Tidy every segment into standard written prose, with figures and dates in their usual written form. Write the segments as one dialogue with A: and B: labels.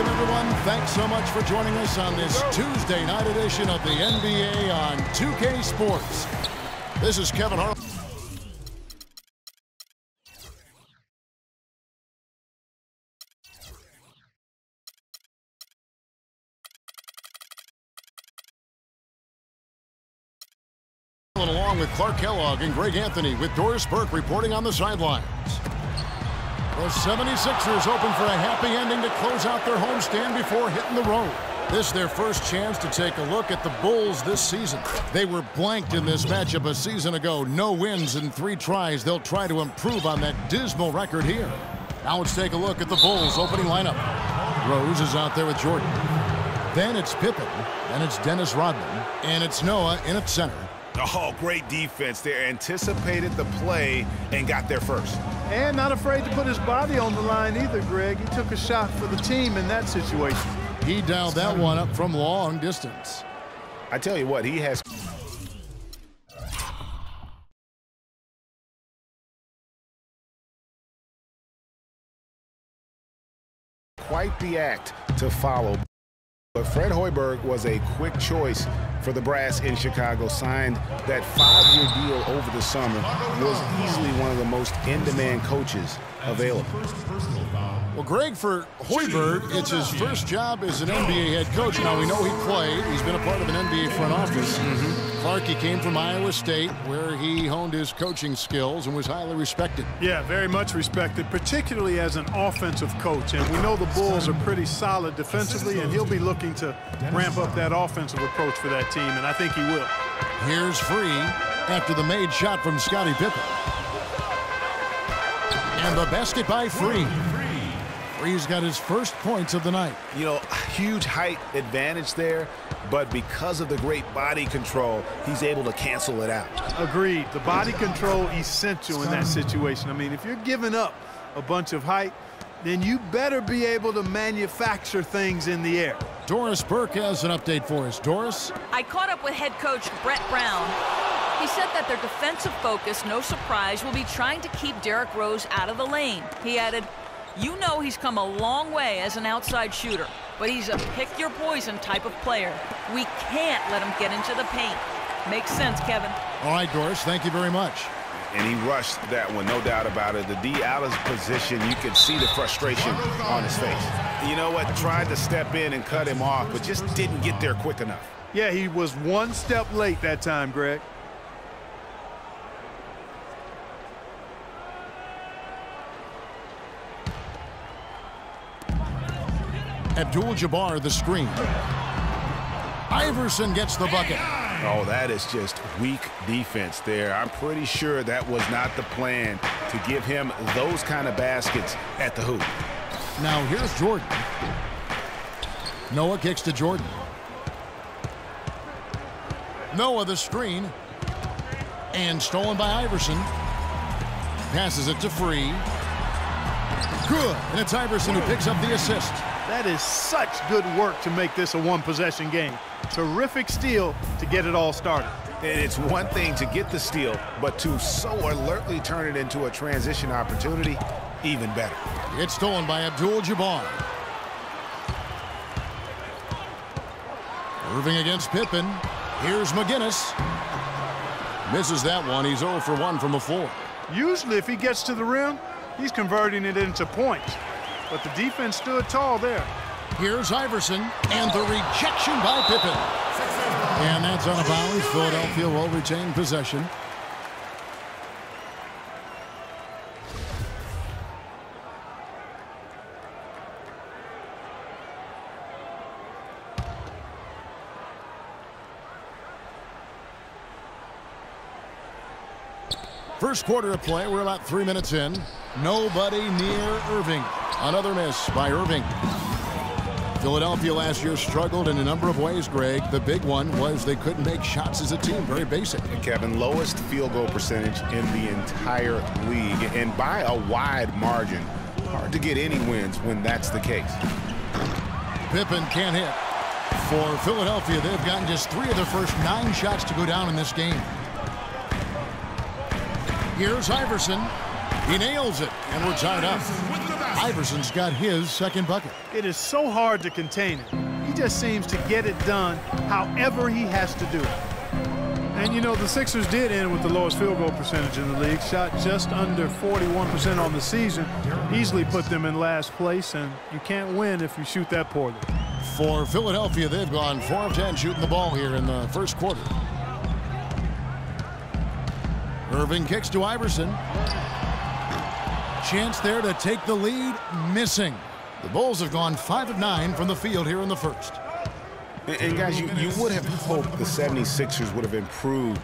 A: Welcome, everyone. Thanks so much for joining us on this Tuesday night edition of the NBA on 2K Sports. This is Kevin Harlan. Along with Clark Kellogg and Greg Anthony, with Doris Burke reporting on the sidelines. The 76ers open for a happy ending to close out their homestand before hitting the road. This is their first chance to take a look at the Bulls this season. They were blanked in this matchup a season ago. No wins in 3 tries. They'll try to improve on that dismal record here. Now let's take a look at the Bulls opening lineup. Rose is out there with Jordan. Then it's Pippen. Then it's Dennis Rodman. And it's Noah in at center.
B: Oh, great defense there. Anticipated the play and got there first.
C: And not afraid to put his body on the line either, Greg. He took a shot for the team in that situation.
A: He dialed that one up from long distance.
B: I tell you what, he has quite the act to follow. But Fred Hoiberg was a quick choice for the brass in Chicago. Signed that 5-year deal over the summer. Was easily one of the most in-demand coaches available.
A: Well, Greg, for Hoiberg, it's his first job as an NBA head coach. Now, we know he played. He's been a part of an NBA front office. Clark, he came from Iowa State, where he honed his coaching skills and was highly respected.
C: Yeah, very much respected, particularly as an offensive coach. And we know the Bulls are pretty solid defensively, and he'll be looking to ramp up that offensive approach for that team, and I think he will.
A: Here's Free after the made shot from Scottie Pippen. And the basket by Free. Free's got his first points of the night.
B: You know, huge height advantage there, but because of the great body control, he's able to cancel it out.
C: Agreed. The body control essential in that situation. I mean, if you're giving up a bunch of height, then you better be able to manufacture things in the air.
A: Doris Burke has an update for us. Doris?
D: I caught up with head coach Brett Brown. He said that their defensive focus, no surprise, will be trying to keep Derrick Rose out of the lane. He added, "You know he's come a long way as an outside shooter, but he's a pick-your-poison type of player. We can't let him get into the paint." Makes sense, Kevin.
A: All right, Doris, thank you very much.
B: And he rushed that one, no doubt about it. The D out of position, you could see the frustration on his face. You know what? Tried to step in and cut him off, but just didn't get there quick enough.
C: Yeah, he was one step late that time, Greg.
A: Abdul-Jabbar the screen. Iverson gets the bucket.
B: Oh, that is just weak defense there. I'm pretty sure that was not the plan to give him those kind of baskets at the hoop.
A: Now here's Jordan. Noah kicks to Jordan. Noah the screen. And stolen by Iverson. Passes it to Free. Good. And it's Iverson who picks up the assist.
C: That is such good work to make this a one-possession game. Terrific steal to get it all started.
B: And it's one thing to get the steal, but to so alertly turn it into a transition opportunity, even better.
A: It's stolen by Abdul-Jabbar. Irving against Pippen. Here's McGinnis. Misses that one. He's 0 for 1 from the floor.
C: Usually if he gets to the rim, he's converting it into points. But the defense stood tall there.
A: Here's Iverson, and the rejection by Pippen. And that's out of bounds. Philadelphia will retain possession. First quarter of play. We're about 3 minutes in. Nobody near Irving. Another miss by Irving. Philadelphia last year struggled in a number of ways, Greg. The big one was they couldn't make shots as a team. Very basic.
B: Kevin, lowest field goal percentage in the entire league, and by a wide margin. Hard to get any wins when that's the case.
A: Pippen can't hit. For Philadelphia, they've gotten just 3 of their first 9 shots to go down in this game. Here's Iverson. He nails it, and we're tied up. Iverson's got his second bucket.
C: It is so hard to contain him. He just seems to get it done however he has to do it. And, you know, the Sixers did end with the lowest field goal percentage in the league, shot just under 41% on the season, easily put them in last place, and you can't win if you shoot that poorly.
A: For Philadelphia, they've gone 4 of 10 shooting the ball here in the first quarter. Irving kicks to Iverson. Chance there to take the lead, missing. The Bulls have gone 5 of 9 from the field here in the first.
B: And guys, you would have hoped the 76ers would have improved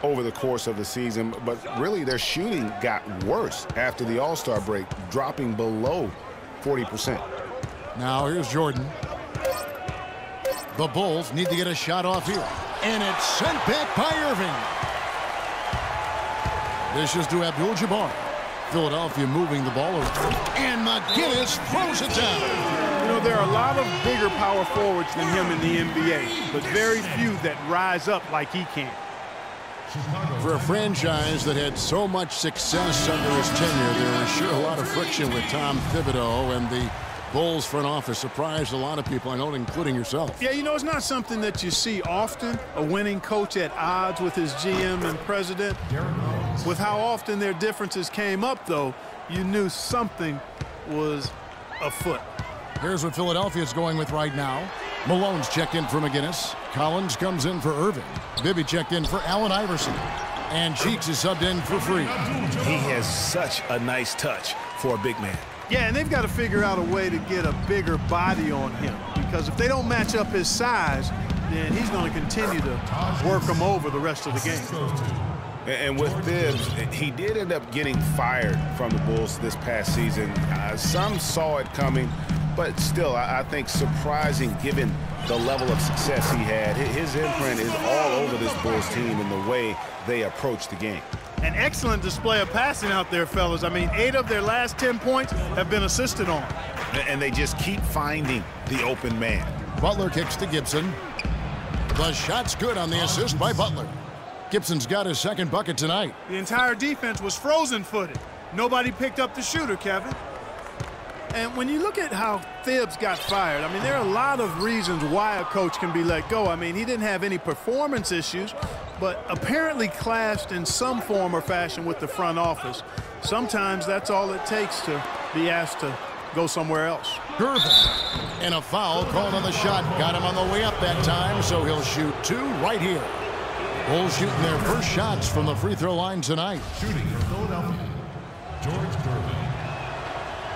B: over the course of the season, but really their shooting got worse after the All-Star break, dropping below 40%.
A: Now here's Jordan. The Bulls need to get a shot off here. And it's sent back by Irving. This is to Abdul-Jabbar. Philadelphia moving the ball over. And McGinnis throws it down.
C: You know, there are a lot of bigger power forwards than him in the NBA, but very few that rise up like he can.
A: For a franchise that had so much success under his tenure, there was sure a lot of friction with Tom Thibodeau, and the Bulls front office surprised a lot of people, I know, including yourself.
C: Yeah, you know, it's not something that you see often, a winning coach at odds with his GM and president. With how often their differences came up, though, you knew something was afoot.
A: Here's what Philadelphia's going with right now. Malone's checked in for McGinnis. Collins comes in for Irving. Bibby checked in for Allen Iverson. And Cheeks is subbed in for Free.
B: He has such a nice touch for a big man.
C: Yeah, and they've got to figure out a way to get a bigger body on him, because if they don't match up his size, then he's going to continue to work him over the rest of the game.
B: And with Bibbs, he did end up getting fired from the Bulls this past season. Some saw it coming, but still, I think surprising given the level of success he had. His imprint is all over this Bulls team in the way they approach the game.
C: An excellent display of passing out there, fellas. I mean, 8 of their last 10 points have been assisted on.
B: And they just keep finding the open man.
A: Butler kicks to Gibson. The shot's good on the assist by Butler. Gibson's got his second bucket tonight.
C: The entire defense was frozen-footed. Nobody picked up the shooter, Kevin. And when you look at how Thibs got fired, I mean, there are a lot of reasons why a coach can be let go. I mean, he didn't have any performance issues, but apparently clashed in some form or fashion with the front office. Sometimes that's all it takes to be asked to go somewhere else.
A: Gervin. And a foul called on the shot. Got him on the way up that time, so he'll shoot 2 right here. Bulls shooting their first shots from the free throw line tonight.
E: Shooting for Philadelphia, George Gervin.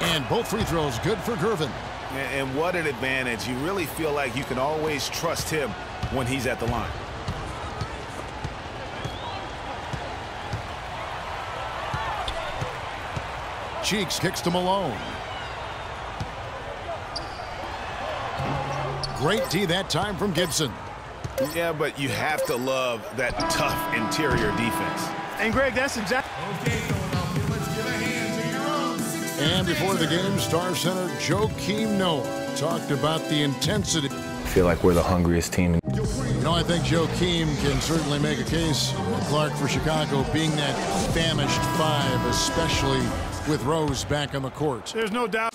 A: And both free throws good for Gervin.
B: And what an advantage. You really feel like you can always trust him when he's at the line.
A: Cheeks kicks to Malone. Great D that time from Gibson.
B: Yeah, but you have to love that tough interior defense.
C: And, Greg, that's exactly...
E: Okay, Philadelphia, let's get a hand to your own.
A: And before the game, Star Center Joakim Noah talked about the intensity.
F: I feel like we're the hungriest team.
A: You know, I think Joakim can certainly make a case, Clark, for Chicago being that famished 5, especially with Rose back on the court.
C: There's no doubt.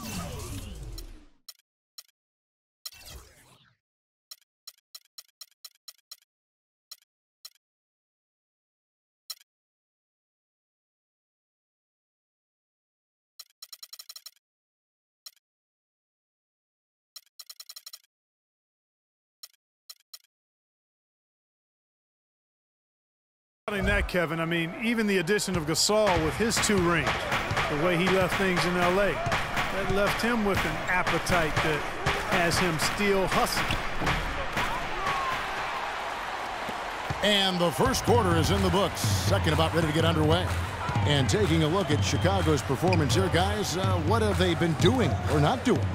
C: That, Kevin, I mean, even the addition of Gasol with his 2 rings, the way he left things in L.A., that left him with an appetite that has him still hustling.
A: And the first quarter is in the books. Second about ready to get underway. And taking a look at Chicago's performance here, guys, what have they been doing or not doing?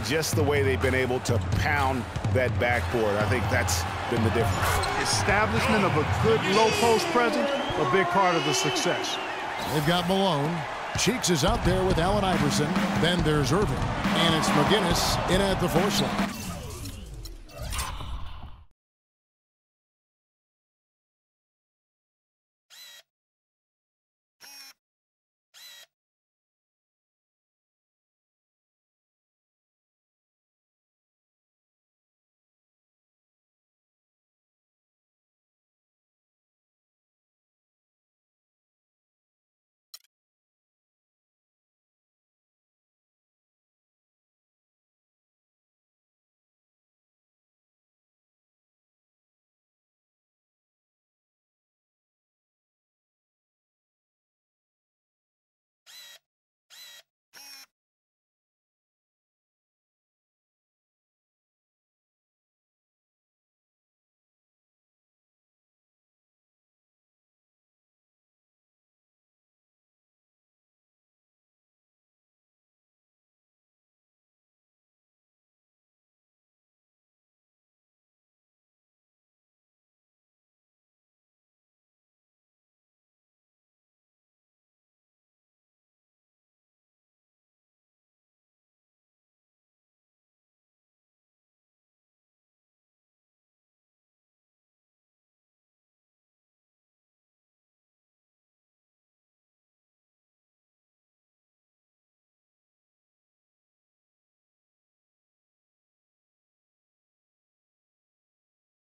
B: Just the way they've been able to pound that backboard. I think that's been the difference.
C: Establishment of a good low post presence, a big part of the success.
A: They've got Malone. Cheeks is out there with Allen Iverson. Then there's Irving. And it's McGinnis in at the 4 slot.